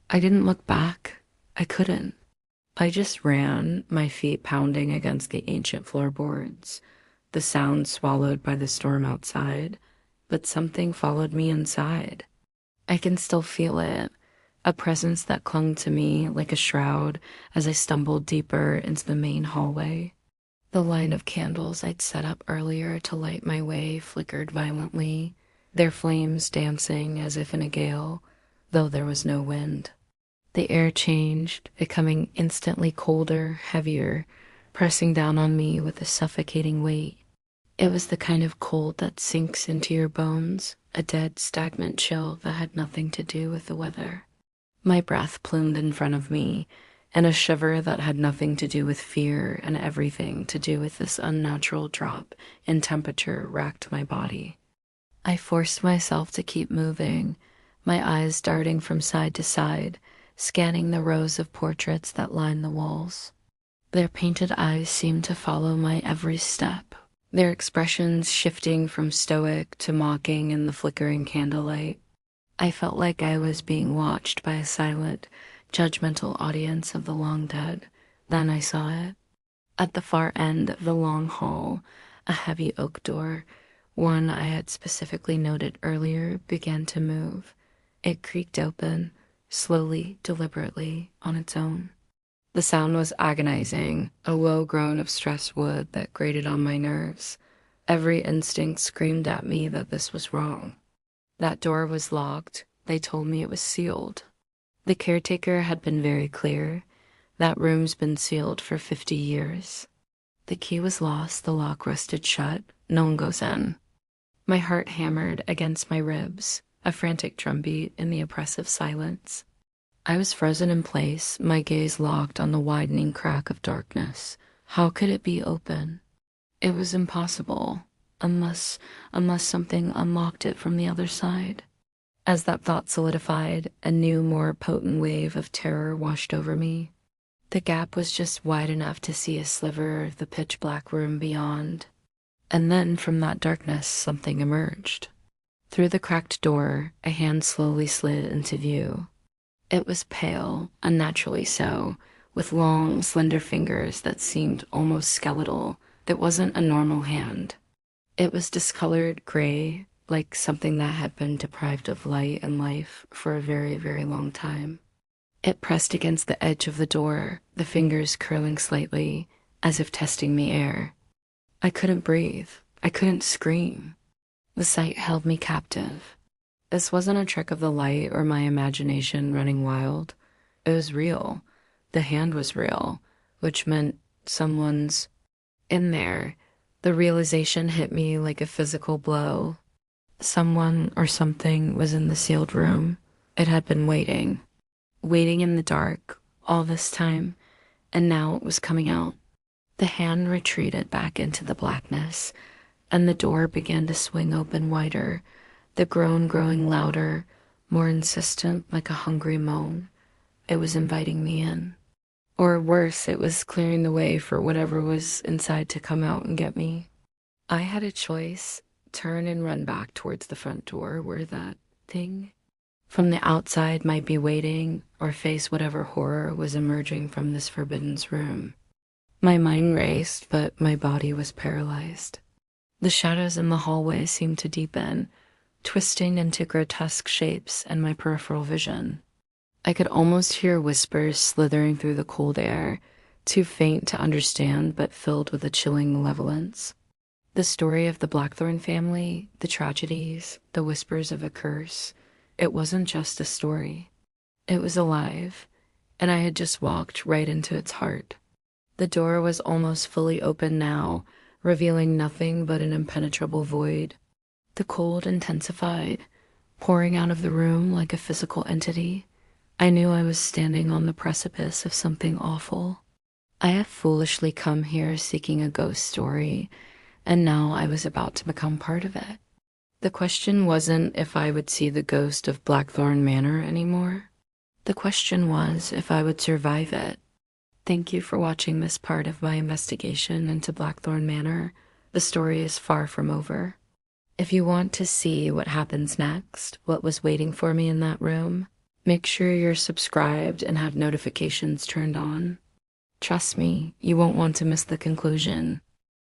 I didn't look back. I couldn't. I just ran, my feet pounding against the ancient floorboards, the sound swallowed by the storm outside, but something followed me inside. I can still feel it, a presence that clung to me like a shroud as I stumbled deeper into the main hallway. The line of candles I'd set up earlier to light my way flickered violently, their flames dancing as if in a gale, though there was no wind. The air changed, becoming instantly colder, heavier, pressing down on me with a suffocating weight. It was the kind of cold that sinks into your bones, a dead, stagnant chill that had nothing to do with the weather. My breath plumed in front of me, and a shiver that had nothing to do with fear and everything to do with this unnatural drop in temperature racked my body. I forced myself to keep moving, my eyes darting from side to side, scanning the rows of portraits that lined the walls. Their painted eyes seemed to follow my every step, their expressions shifting from stoic to mocking in the flickering candlelight. I felt like I was being watched by a silent, judgmental audience of the long dead. Then I saw it. At the far end of the long hall, a heavy oak door, one I had specifically noted earlier, began to move. It creaked open, slowly, deliberately, on its own. The sound was agonizing, a low groan of stressed wood that grated on my nerves. Every instinct screamed at me that this was wrong. That door was locked. They told me it was sealed. The caretaker had been very clear. That room's been sealed for 50 years. The key was lost, the lock rusted shut. No one goes in. My heart hammered against my ribs, a frantic drumbeat in the oppressive silence. I was frozen in place, my gaze locked on the widening crack of darkness. How could it be open? It was impossible, unless something unlocked it from the other side. As that thought solidified, a new, more potent wave of terror washed over me. The gap was just wide enough to see a sliver of the pitch-black room beyond. And then, from that darkness, something emerged. Through the cracked door, a hand slowly slid into view. It was pale, unnaturally so, with long, slender fingers that seemed almost skeletal. It wasn't a normal hand. It was discolored gray, like something that had been deprived of light and life for a very, very long time. It pressed against the edge of the door, the fingers curling slightly, as if testing the air. I couldn't breathe. I couldn't scream. The sight held me captive. This wasn't a trick of the light or my imagination running wild. It was real. The hand was real, which meant someone's in there. The realization hit me like a physical blow. Someone or something was in the sealed room. It had been waiting in the dark all this time, and now it was coming out. The hand retreated back into the blackness, and the door began to swing open wider, the groan growing louder, more insistent, like a hungry moan. It was inviting me in. Or worse, it was clearing the way for whatever was inside to come out and get me. I had a choice: turn and run back towards the front door where that thing from the outside might be waiting, or face whatever horror was emerging from this forbidden room. My mind raced, but my body was paralyzed. The shadows in the hallway seemed to deepen, twisting into grotesque shapes in my peripheral vision. I could almost hear whispers slithering through the cold air, too faint to understand but filled with a chilling malevolence. The story of the Blackthorn family, the tragedies, the whispers of a curse, it wasn't just a story. It was alive, and I had just walked right into its heart. The door was almost fully open now, revealing nothing but an impenetrable void. The cold intensified, pouring out of the room like a physical entity. I knew I was standing on the precipice of something awful. I had foolishly come here seeking a ghost story, and now I was about to become part of it. The question wasn't if I would see the ghost of Blackthorn Manor anymore. The question was if I would survive it. Thank you for watching this part of my investigation into Blackthorn Manor. The story is far from over. If you want to see what happens next, what was waiting for me in that room, Make sure you're subscribed and have notifications turned on. Trust me, you won't want to miss the conclusion.